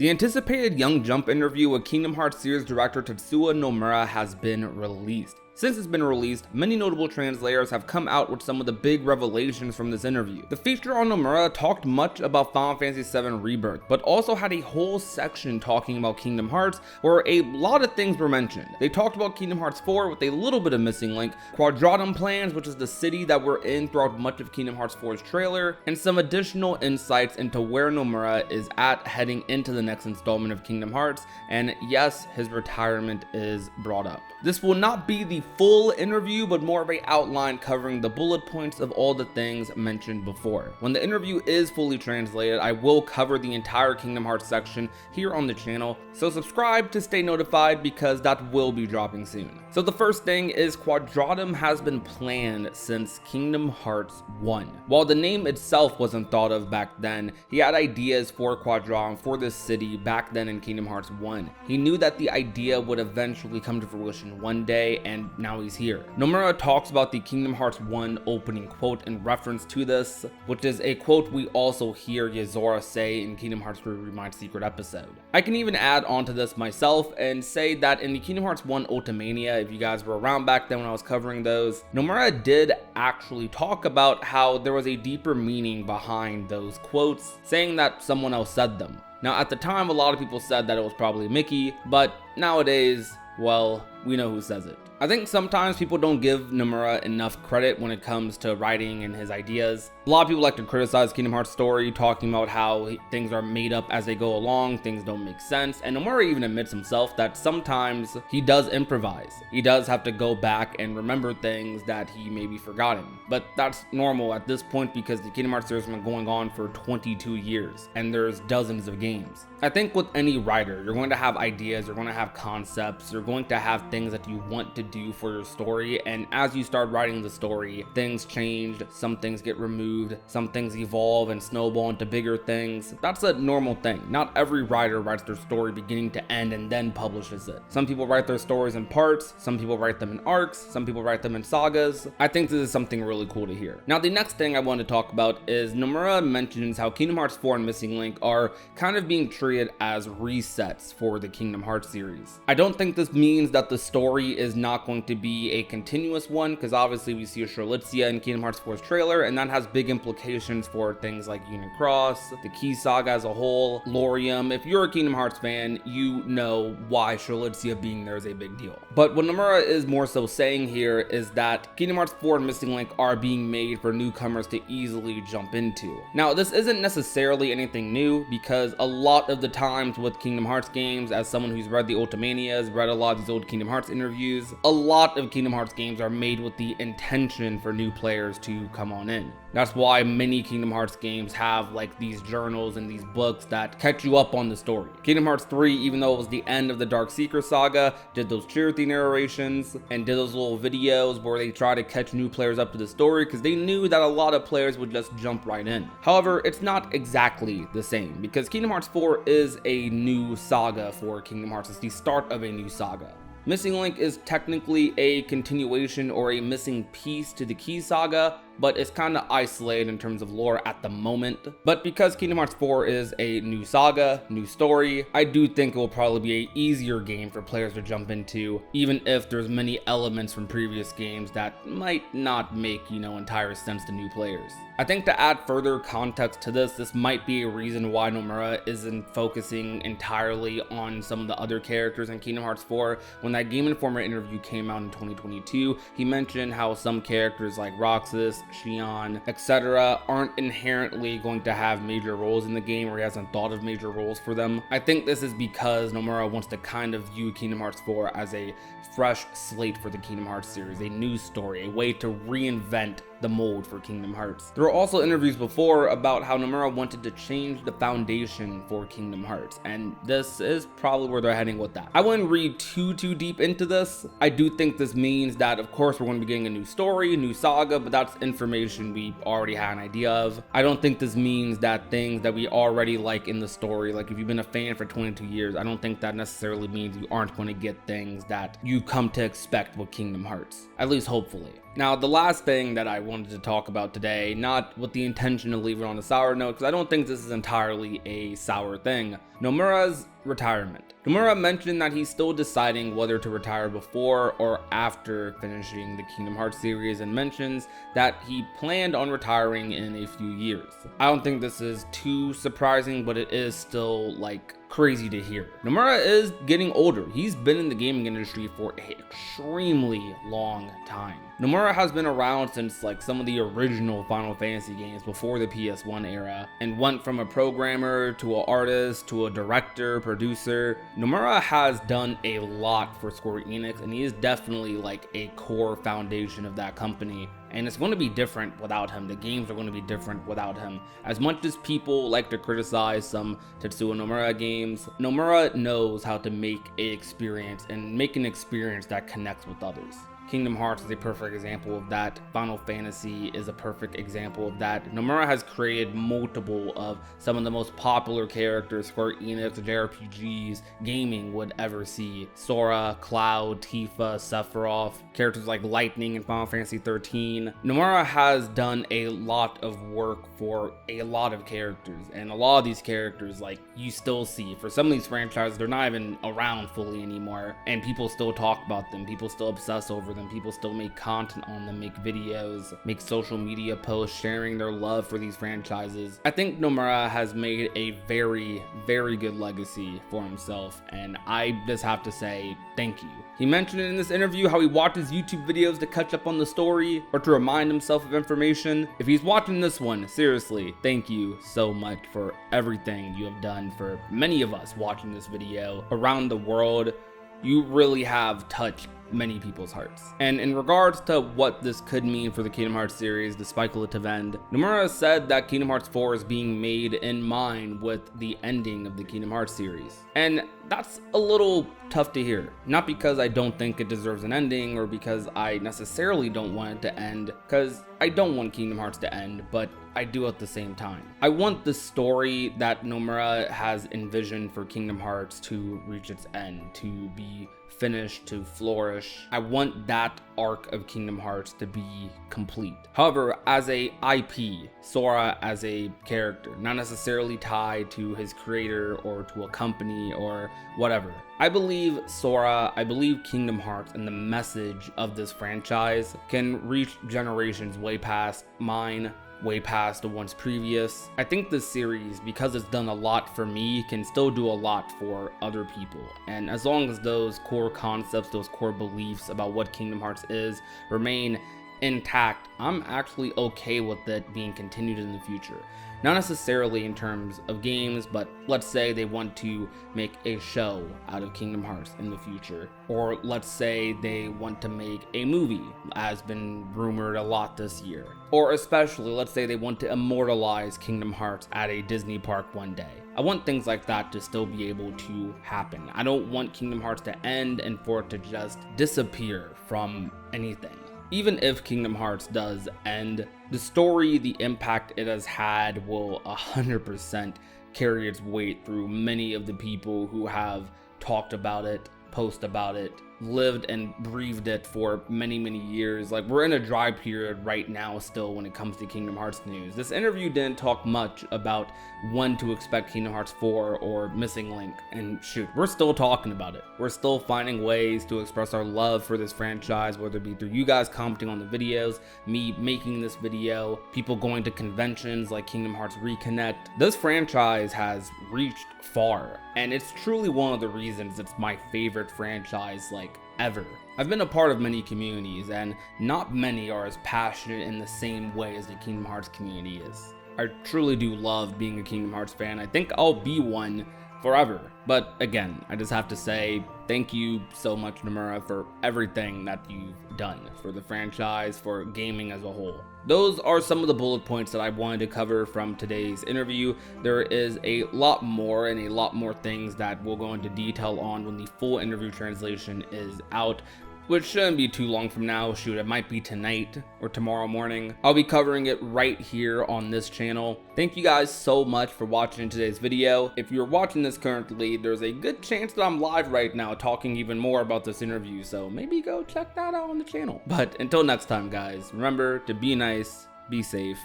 The anticipated Young Jump interview with Kingdom Hearts series director Tetsuya Nomura has been released. Since it's been released, many notable translators have come out with some of the big revelations from this interview. The feature on Nomura talked much about Final Fantasy VII Rebirth, but also had a whole section talking about Kingdom Hearts where a lot of things were mentioned. They talked about Kingdom Hearts 4 with a little bit of Missing Link, Quadratum plans, which is the city that we're in throughout much of Kingdom Hearts 4's trailer, and some additional insights into where Nomura is at heading into the next installment of Kingdom Hearts, and yes, his retirement is brought up. This will not be the full interview, but more of an outline covering the bullet points of all the things mentioned before. When the interview is fully translated, I will cover the entire Kingdom Hearts section here on the channel, so subscribe to stay notified because that will be dropping soon. So the first thing is Quadratum has been planned since Kingdom Hearts 1. While the name itself wasn't thought of back then, he had ideas for Quadratum for this city back then in Kingdom Hearts 1. He knew that the idea would eventually come to fruition one day, and now he's here. Nomura talks about the Kingdom Hearts 1 opening quote in reference to this, which is a quote we also hear Yozora say in Kingdom Hearts 3 Remind Secret episode. I can even add on to this myself and say that in the Kingdom Hearts 1 Ultimania, if you guys were around back then when I was covering those, Nomura did actually talk about how there was a deeper meaning behind those quotes, saying that someone else said them. Now at the time, a lot of people said that it was probably Mickey, but nowadays, well, we know who says it. I think sometimes people don't give Nomura enough credit when it comes to writing and his ideas. A lot of people like to criticize Kingdom Hearts story, talking about how things are made up as they go along, things don't make sense, and Nomura even admits himself that sometimes he does improvise. He does have to go back and remember things that he may be forgotten. But that's normal at this point because the Kingdom Hearts series has been going on for 22 years, and there's dozens of games. I think with any writer, you're going to have ideas, you're going to have concepts, you're going to have things that you want to do for your story, and as you start writing the story, things change, some things get removed, some things evolve and snowball into bigger things. That's a normal thing. Not every writer writes their story beginning to end and then publishes it. Some people write their stories in parts, some people write them in arcs, some people write them in sagas. I think this is something really cool to hear. Now the next thing I want to talk about is Nomura mentions how Kingdom Hearts 4 and Missing Link are kind of being treated as resets for the Kingdom Hearts series. I don't think this means that the story is not going to be a continuous one, because obviously we see a Strelitzia in Kingdom Hearts 4's trailer, and that has big implications for things like Union Cross, the Key Saga as a whole, Lorium. If you're a Kingdom Hearts fan, you know why Strelitzia being there is a big deal. But what Nomura is more so saying here is that Kingdom Hearts 4 and Missing Link are being made for newcomers to easily jump into. Now this isn't necessarily anything new, because a lot of the times with Kingdom Hearts games, as someone who's read the Ultimanias, read a lot of these old Kingdom Hearts interviews, a lot of Kingdom Hearts games are made with the intention for new players to come on in. That's why many Kingdom Hearts games have like these journals and these books that catch you up on the story. Kingdom Hearts 3, even though it was the end of the Dark Seeker saga, did those Charity narrations and did those little videos where they try to catch new players up to the story because they knew that a lot of players would just jump right in. However, it's not exactly the same because Kingdom Hearts 4 is a new saga for Kingdom Hearts. It's the start of a new saga. Missing Link is technically a continuation or a missing piece to the Key Saga, but it's kind of isolated in terms of lore at the moment. But because Kingdom Hearts 4 is a new saga, new story, I do think it will probably be an easier game for players to jump into, even if there's many elements from previous games that might not make, entire sense to new players. I think to add further context to this might be a reason why Nomura isn't focusing entirely on some of the other characters in Kingdom Hearts 4. When that Game Informer interview came out in 2022, he mentioned how some characters like Roxas, Xion, etc. aren't inherently going to have major roles in the game, or he hasn't thought of major roles for them. I think this is because Nomura wants to kind of view Kingdom Hearts 4 as a fresh slate for the Kingdom Hearts series, a new story, a way to reinvent the mold for Kingdom Hearts. There were also interviews before about how Nomura wanted to change the foundation for Kingdom Hearts, and this is probably where they're heading with that. I wouldn't read too deep into this. I do think this means that, of course, we're going to be getting a new story, a new saga, but that's information we already had an idea of. I don't think this means that things that we already like in the story, like if you've been a fan for 22 years, I don't think that necessarily means you aren't going to get things that you come to expect with Kingdom Hearts, at least hopefully. Now, the last thing that I wanted to talk about today, not with the intention of leaving it on a sour note, because I don't think this is entirely a sour thing. Nomura's retirement. Nomura mentioned that he's still deciding whether to retire before or after finishing the Kingdom Hearts series, and mentions that he planned on retiring in a few years. I don't think this is too surprising, but it is still like crazy to hear. Nomura is getting older. He's been in the gaming industry for an extremely long time. Nomura has been around since like some of the original Final Fantasy games before the PS1 era, and went from a programmer to an artist to a director, producer. Nomura has done a lot for Square Enix, and he is definitely like a core foundation of that company. And it's going to be different without him. The games are going to be different without him. As much as people like to criticize some Tetsuya Nomura games, Nomura knows how to make an experience and make an experience that connects with others. Kingdom Hearts is a perfect example of that. Final Fantasy is a perfect example of that. Nomura has created multiple of some of the most popular characters Square Enix JRPGs gaming would ever see. Sora, Cloud, Tifa, Sephiroth, characters like Lightning in Final Fantasy 13. Nomura has done a lot of work for a lot of characters, and a lot of these characters like you still see. For some of these franchises, they're not even around fully anymore, and people still talk about them, people still obsess over them. People still make content on them, make videos, make social media posts sharing their love for these franchises. I think Nomura has made a very, very good legacy for himself, and I just have to say thank you. He mentioned in this interview how he watches YouTube videos to catch up on the story or to remind himself of information. If he's watching this one, seriously, thank you so much for everything you have done for many of us watching this video around the world. You really have touched many people's hearts. And in regards to what this could mean for the Kingdom Hearts series, the speculative end, Nomura said that Kingdom Hearts 4 is being made in mind with the ending of the Kingdom Hearts series. And that's a little tough to hear. Not because I don't think it deserves an ending or because I necessarily don't want it to end, because I don't want Kingdom Hearts to end, but I do at the same time. I want the story that Nomura has envisioned for Kingdom Hearts to reach its end, to be finished, to flourish. I want that arc of Kingdom Hearts to be complete. However, as a IP, Sora as a character, not necessarily tied to his creator or to a company or whatever. I believe Sora, I believe Kingdom Hearts and the message of this franchise can reach generations way past mine, way past the ones previous. I think this series, because it's done a lot for me, can still do a lot for other people. And as long as those core concepts, those core beliefs about what Kingdom Hearts is remain intact, I'm actually okay with it being continued in the future. Not necessarily in terms of games, but let's say they want to make a show out of Kingdom Hearts in the future. Or let's say they want to make a movie, as been rumored a lot this year. Or especially, let's say they want to immortalize Kingdom Hearts at a Disney park one day. I want things like that to still be able to happen. I don't want Kingdom Hearts to end and for it to just disappear from anything. Even if Kingdom Hearts does end, the story, the impact it has had will 100% carry its weight through many of the people who have talked about it, post about it, lived and breathed it for many, many years. Like, we're in a dry period right now still when it comes to Kingdom Hearts news. This interview didn't talk much about when to expect Kingdom Hearts 4 or Missing Link, and shoot, we're still talking about it. We're still finding ways to express our love for this franchise, whether it be through you guys commenting on the videos, me making this video, people going to conventions like Kingdom Hearts Reconnect. This franchise has reached far, and it's truly one of the reasons it's my favorite franchise like ever. I've been a part of many communities, and not many are as passionate in the same way as the Kingdom Hearts community is. I truly do love being a Kingdom Hearts fan. I think I'll be one forever. But again, I just have to say thank you so much, Nomura, for everything that you've done for the franchise, for gaming as a whole. Those are some of the bullet points that I wanted to cover from today's interview. There is a lot more and a lot more things that we'll go into detail on when the full interview translation is out. which shouldn't be too long from now. Shoot, it might be tonight or tomorrow morning. I'll be covering it right here on this channel. Thank you guys so much for watching today's video. If you're watching this currently, there's a good chance that I'm live right now talking even more about this interview, so maybe go check that out on the channel. But until next time, guys, remember to be nice, be safe,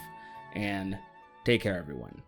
and take care, everyone.